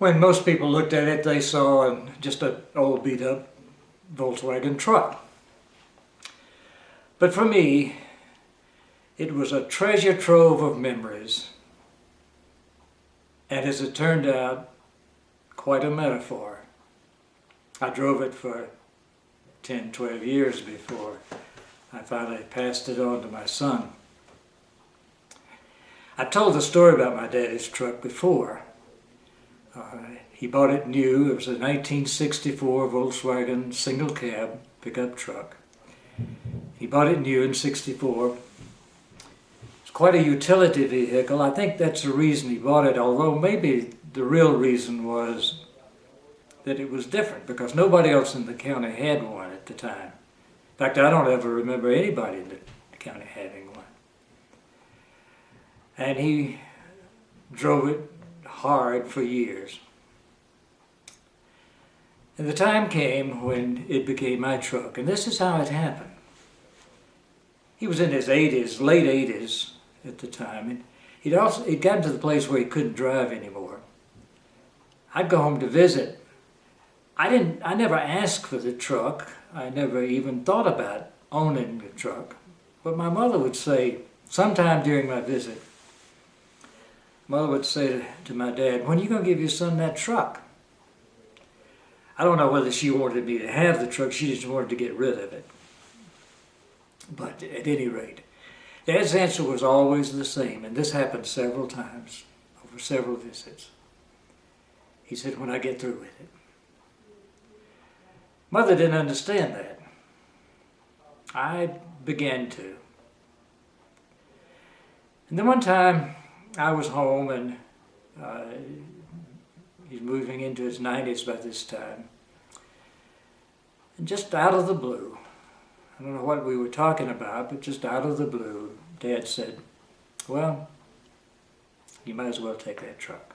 When most people looked at it, they saw just an old beat-up Volkswagen truck. But for me, it was a treasure trove of memories, and as it turned out, quite a metaphor. I drove it for 10, 12 years before I finally passed it on to my son. I've told the story about my daddy's truck before. He bought it new. It was a 1964 Volkswagen single cab pickup truck. He bought it new in '64. It's quite a utility vehicle. I think that's the reason he bought it, although maybe the real reason was that it was different because nobody else in the county had one at the time. In fact, I don't ever remember anybody in the county having one. And he drove it hard for years. And the time came when it became my truck, and this is how it happened. He was in his 80s, late 80s at the time, and he'd gotten to the place where he couldn't drive anymore. I'd go home to visit. I never asked for the truck. I never even thought about owning the truck. But my mother would say, sometime during my visit, Mother would say to my dad, "When are you going to give your son that truck?" I don't know whether she wanted me to have the truck, she just wanted to get rid of it. But at any rate, Dad's answer was always the same, and this happened several times, over several visits. He said, "When I get through with it." Mother didn't understand that. I began to. And then one time, I was home, and he's moving into his 90s by this time. And just out of the blue, I don't know what we were talking about, but just out of the blue, Dad said, "Well, you might as well take that truck."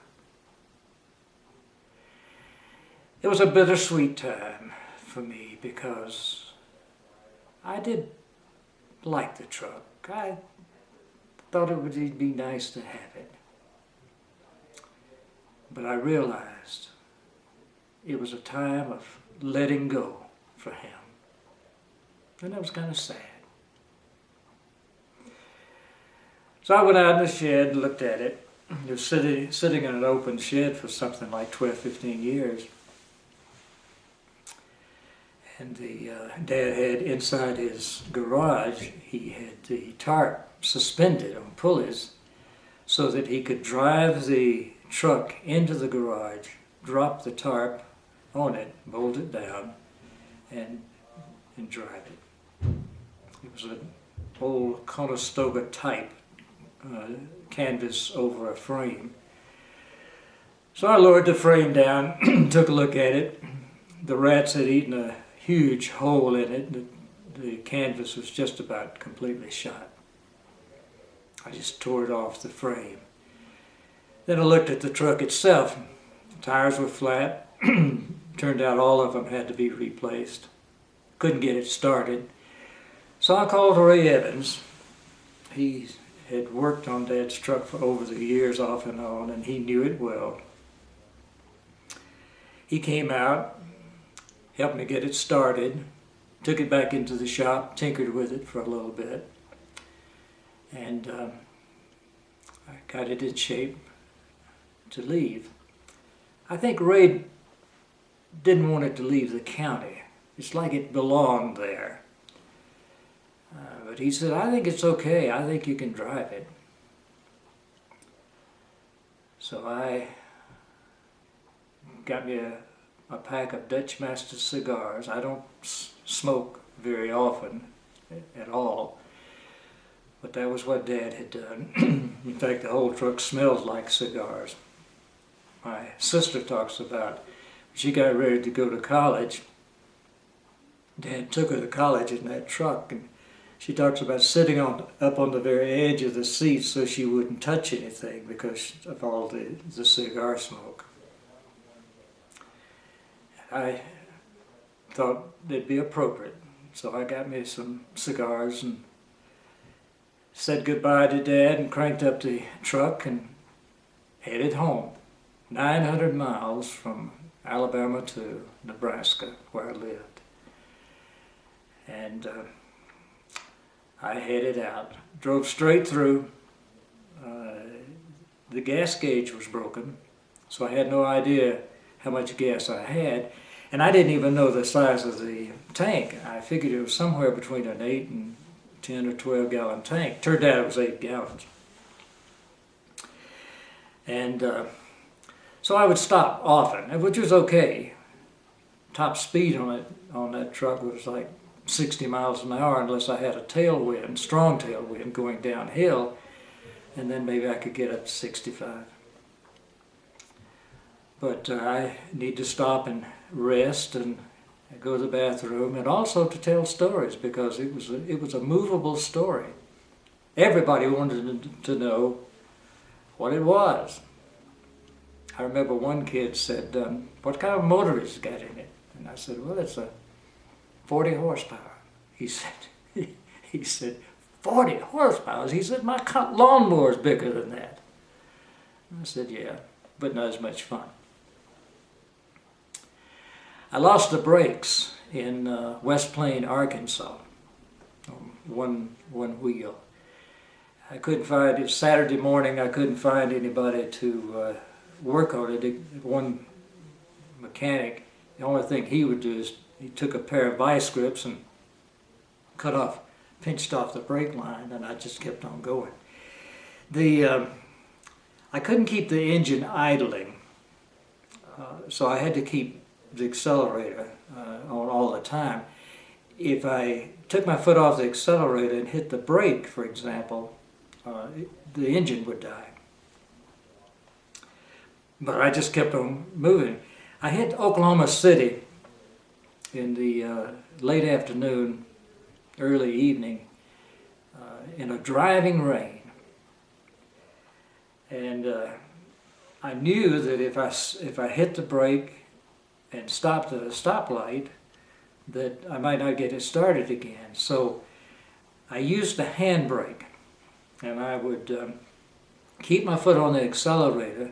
It was a bittersweet time for me because I did like the truck. I thought it would be nice to have it. But I realized it was a time of letting go for him. And that was kind of sad. So I went out in the shed and looked at it. It was sitting in an open shed for something like 12, 15 years. And Dad had inside his garage, he had the tarp suspended on pulleys so that he could drive the truck into the garage, drop the tarp on it, bolt it down, and drive it. It was an old Conestoga type canvas over a frame. So I lowered the frame down, took a look at it. The rats had eaten a huge hole in it. The canvas was just about completely shot. I just tore it off the frame. Then I looked at the truck itself. The tires were flat. Turned out all of them had to be replaced. Couldn't get it started. So I called Ray Evans. He had worked on Dad's truck for over the years off and on, and he knew it well. He came out, helped me get it started, took it back into the shop, tinkered with it for a little bit, and I got it in shape to leave. I think Ray didn't want it to leave the county. It's like it belonged there. But he said, "I think it's okay. I think you can drive it." So I got me a pack of Dutch Master cigars. I don't smoke very often at all, but that was what Dad had done. In fact, the whole truck smelled like cigars. My sister talks about when she got ready to go to college, Dad took her to college in that truck, and she talks about sitting up on the very edge of the seat so she wouldn't touch anything because of all the cigar smoke. I thought it'd be appropriate, so I got me some cigars and said goodbye to Dad and cranked up the truck and headed home. 900 miles from Alabama to Nebraska, where I lived. And I headed out, drove straight through. The gas gauge was broken, so I had no idea how much gas I had. And I didn't even know the size of the tank. I figured it was somewhere between an 8 and 10 or 12 gallon tank. Turned out it was 8 gallons. And so I would stop often, which was okay. Top speed on that truck was like 60 miles an hour unless I had a tailwind, strong tailwind going downhill, and then maybe I could get up to 65. But I need to stop and rest and go to the bathroom, and also to tell stories, because it was a movable story. Everybody wanted to know what it was. I remember one kid said, "What kind of motor has it got in it?" And I said, "Well, it's a 40 horsepower." He said, 40 horsepower? He said, "My lawnmower's bigger than that." I said, "Yeah, but not as much fun." I lost the brakes in West Plain, Arkansas, on one wheel. I couldn't find it. Saturday morning, I couldn't find anybody to work on it. One mechanic, the only thing he would do is he took a pair of vice grips and pinched off the brake line, and I just kept on going. I couldn't keep the engine idling, so I had to keep the accelerator on all the time. If I took my foot off the accelerator and hit the brake, for example, the engine would die. But I just kept on moving. I hit Oklahoma City in the late afternoon, early evening, in a driving rain. And I knew that if I hit the brake and stopped at a stoplight, that I might not get it started again. So I used the handbrake, and I would keep my foot on the accelerator,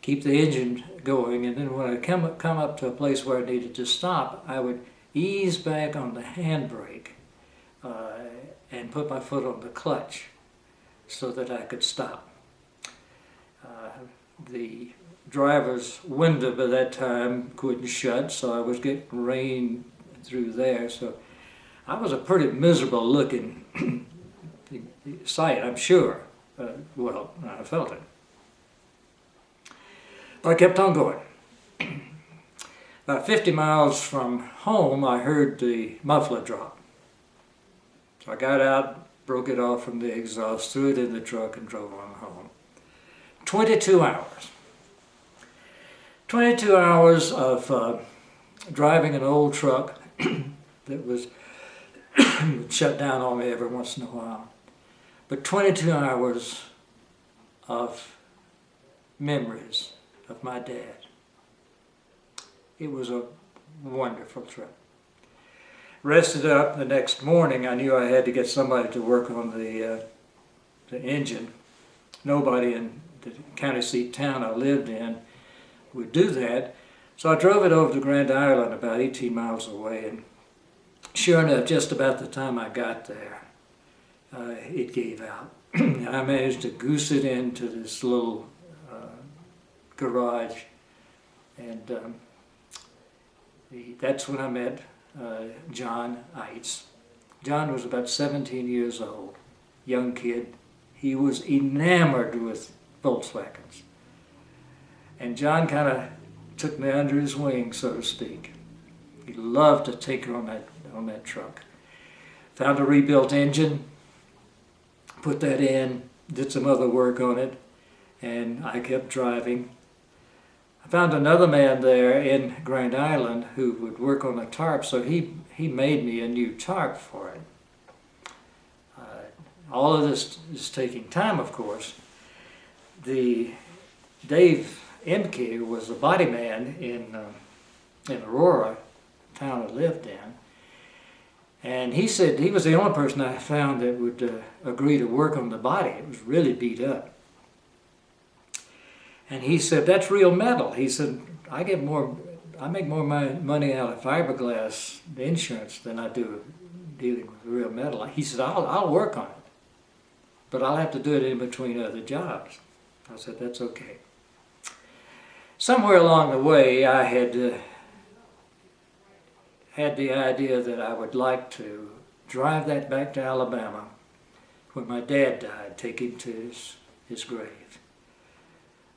keep the engine going, and then when I come up to a place where I needed to stop, I would ease back on the handbrake and put my foot on the clutch so that I could stop. The driver's window by that time couldn't shut, so I was getting rain through there. So I was a pretty miserable looking sight, I'm sure. Well, I felt it. But I kept on going. About 50 miles from home, I heard the muffler drop. So I got out, broke it off from the exhaust, threw it in the truck, and drove on home. 22 hours. 22 hours of driving an old truck that was would shut down on me every once in a while. But 22 hours of memories of my dad. It was a wonderful trip. Rested up the next morning. I knew I had to get somebody to work on the engine. Nobody in the county seat town I lived in would do that. So I drove it over to Grand Island, about 18 miles away, and sure enough, just about the time I got there, it gave out. I managed to goose it into this little garage, and that's when I met John Eitz. John was about 17 years old, young kid. He was enamored with Volkswagens. And John kind of took me under his wing, so to speak. He loved to tinker on that truck. Found a rebuilt engine, put that in, did some other work on it, and I kept driving. I found another man there in Grand Island who would work on a tarp, so he made me a new tarp for it. All of this is taking time, of course. The Dave Emke was a body man in Aurora, town I lived in, and he said he was the only person I found that would agree to work on the body. It was really beat up. And he said, "That's real metal." He said, I make more money out of fiberglass insurance than I do dealing with real metal." He said, I'll work on it, but I'll have to do it in between other jobs." I said, "That's okay." Somewhere along the way, I had the idea that I would like to drive that back to Alabama when my dad died, take him to his grave.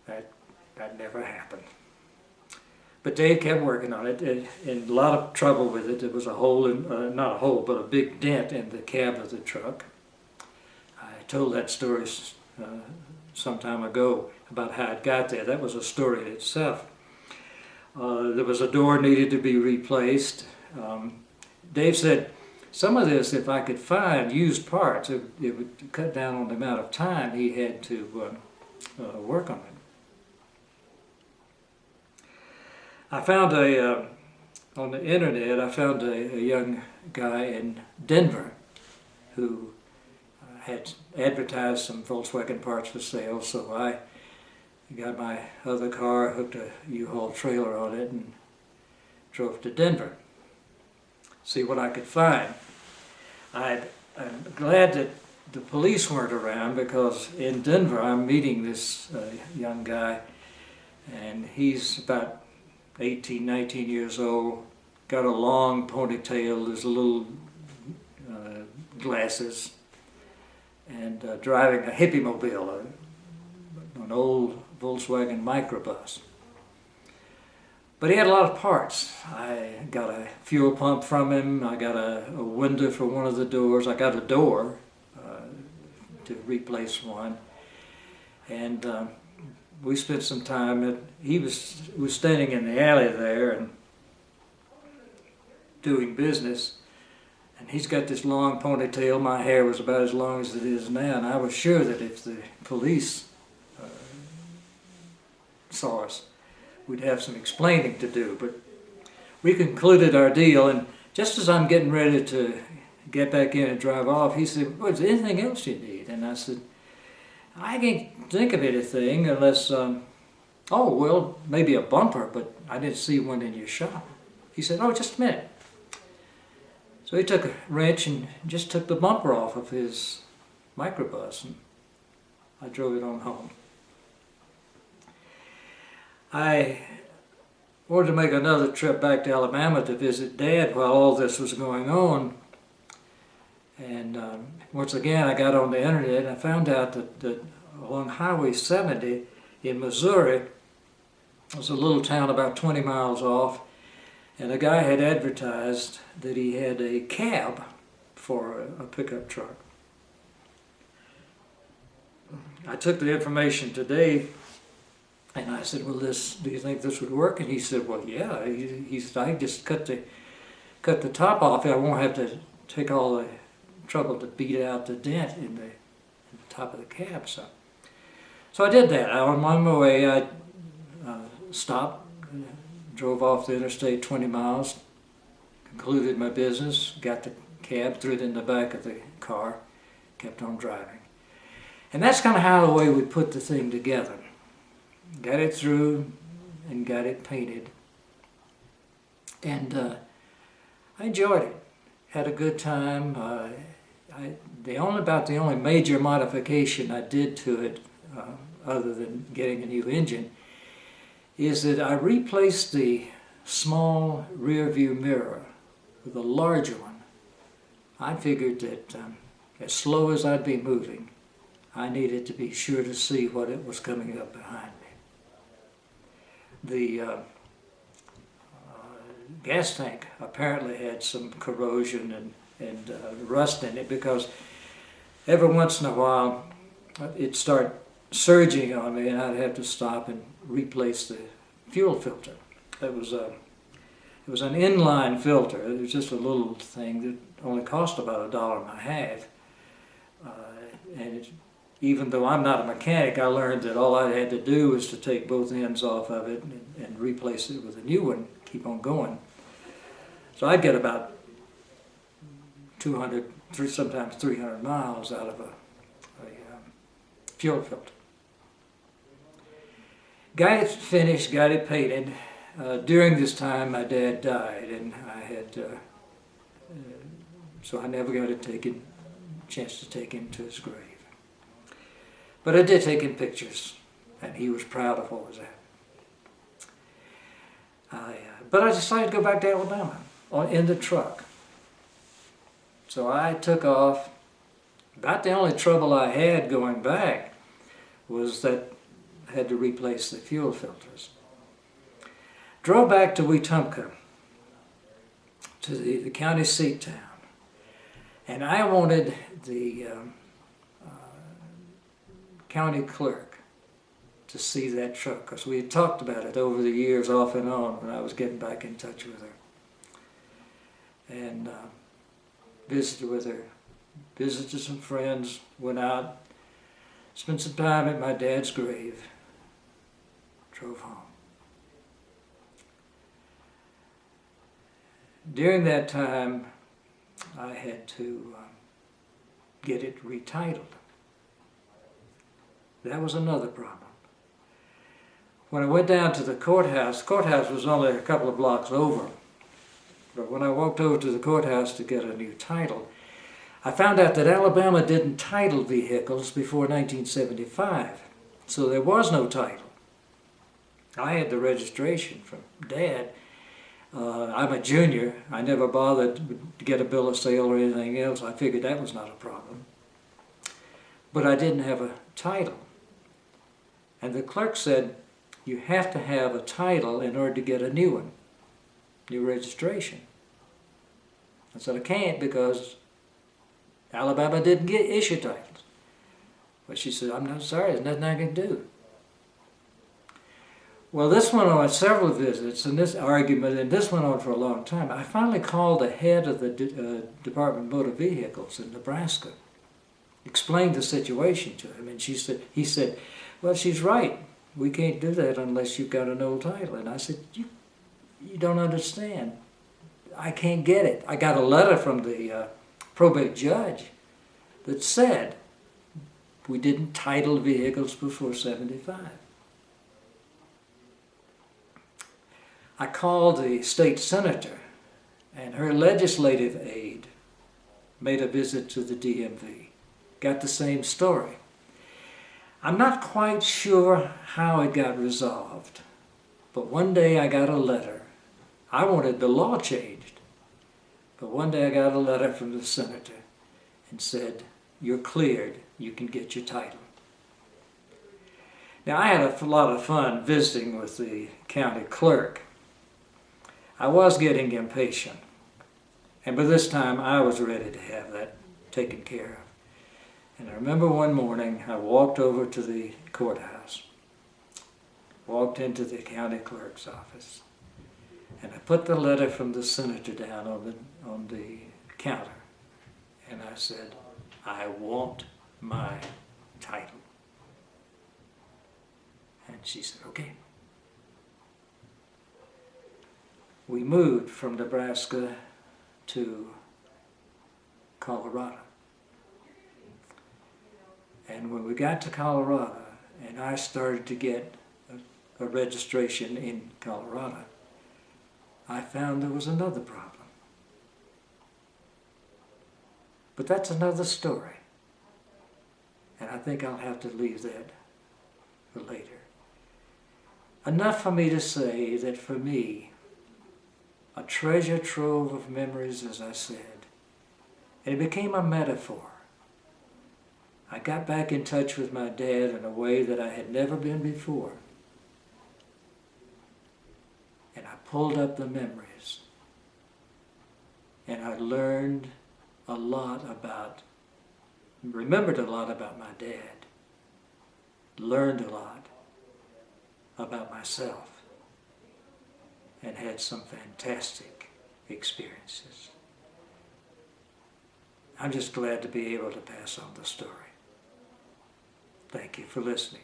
That never happened. But Dave kept working on it, and a lot of trouble with it. There was a hole, not a hole, but a big dent in the cab of the truck. I told that story some time ago about how it got there. That was a story in itself. There was a door needed to be replaced. Dave said, some of this, if I could find used parts, it would cut down on the amount of time he had to work on it. I found on the internet, I found a young guy in Denver who had advertised some Volkswagen parts for sale, so I got my other car, hooked a U-Haul trailer on it, and drove to Denver, see what I could find. I'm glad that the police weren't around, because in Denver I'm meeting this young guy, and he's about 18, 19 years old, got a long ponytail, there's a little glasses, and driving a hippie mobile, an old Volkswagen microbus. But he had a lot of parts. I got a fuel pump from him, I got a window for one of the doors, I got a door to replace one, and we spent some time he was standing in the alley there and doing business, and he's got this long ponytail. My hair was about as long as it is now, and I was sure that if the police saw us, we'd have some explaining to do. But we concluded our deal, and just as I'm getting ready to get back in and drive off, he said, "Well, is there anything else you need?" And I said, "I can't think of anything unless, oh, well, maybe a bumper, but I didn't see one in your shop." He said, "Oh, just a minute." So he took a wrench and just took the bumper off of his microbus, and I drove it on home. I wanted to make another trip back to Alabama to visit Dad while all this was going on. And once again, I got on the internet and I found out that along Highway 70 in Missouri, was a little town about 20 miles off, and a guy had advertised that he had a cab for a pickup truck. I took the information to Dave, and I said, "Well, do you think this would work?" And he said, "Well, yeah." He said, "I just cut the top off. I won't have to take all the trouble to beat out the dent in the top of the cab." So I did that. On my way, I stopped, drove off the interstate 20 miles, concluded my business, got the cab, threw it in the back of the car, kept on driving. And that's kind of how the way we put the thing together. Got it through and got it painted. And I enjoyed it. Had a good time. The only major modification I did to it, other than getting a new engine, is that I replaced the small rear view mirror with a larger one. I figured that as slow as I'd be moving, I needed to be sure to see what it was coming up behind me. The gas tank apparently had some corrosion and rust in it, because every once in a while it'd start surging on me and I'd have to stop and replace the fuel filter. It was an inline filter. It was just a little thing that only cost about $1.50. And even though I'm not a mechanic, I learned that all I had to do was to take both ends off of it and replace it with a new one, keep on going. So I'd get about 200, sometimes 300 miles out of a fuel filter. Got it finished, got it painted. During this time, my dad died, and so I never got a chance to take him to his grave. But I did take him pictures, and he was proud of what was happening. But I decided to go back to Alabama in the truck. So I took off. About the only trouble I had going back was that I had to replace the fuel filters. Drove back to Wetumpka, to the county seat town. And I wanted the county clerk to see that truck, because we had talked about it over the years off and on when I was getting back in touch with her. And visited with her, visited some friends, went out, spent some time at my dad's grave, drove home. During that time, I had to get it retitled. That was another problem. When I went down to the courthouse was only a couple of blocks over, but when I walked over to the courthouse to get a new title, I found out that Alabama didn't title vehicles before 1975, so there was no title. I had the registration from Dad. I'm a junior. I never bothered to get a bill of sale or anything else. I figured that was not a problem. But I didn't have a title. And the clerk said, you have to have a title in order to get a new one, new registration. I said, I can't because Alabama didn't issue titles. But she said, I'm not sorry, there's nothing I can do. Well, this went on several visits, and this argument, and this went on for a long time. I finally called the head of the Department of Motor Vehicles in Nebraska, explained the situation to him, and he said, well, she's right. We can't do that unless you've got an old title. And I said, you don't understand. I can't get it. I got a letter from the probate judge that said we didn't title vehicles before 75. I called the state senator, and her legislative aide made a visit to the DMV. Got the same story. I'm not quite sure how it got resolved, but one day I got a letter. I wanted the law changed, but one day I got a letter from the senator and said, you're cleared, you can get your title. Now, I had a lot of fun visiting with the county clerk. I was getting impatient, and by this time I was ready to have that taken care of. And I remember one morning I walked over to the courthouse, walked into the county clerk's office, and I put the letter from the senator down on the counter, and I said, I want my title. And she said, okay. We moved from Nebraska to Colorado. And when we got to Colorado, and I started to get a registration in Colorado, I found there was another problem. But that's another story. And I think I'll have to leave that for later. Enough for me to say that for me, a treasure trove of memories, as I said, and it became a metaphor. I got back in touch with my dad in a way that I had never been before. And I pulled up the memories. And I learned a lot remembered a lot about my dad. Learned a lot about myself. And had some fantastic experiences. I'm just glad to be able to pass on the story. Thank you for listening.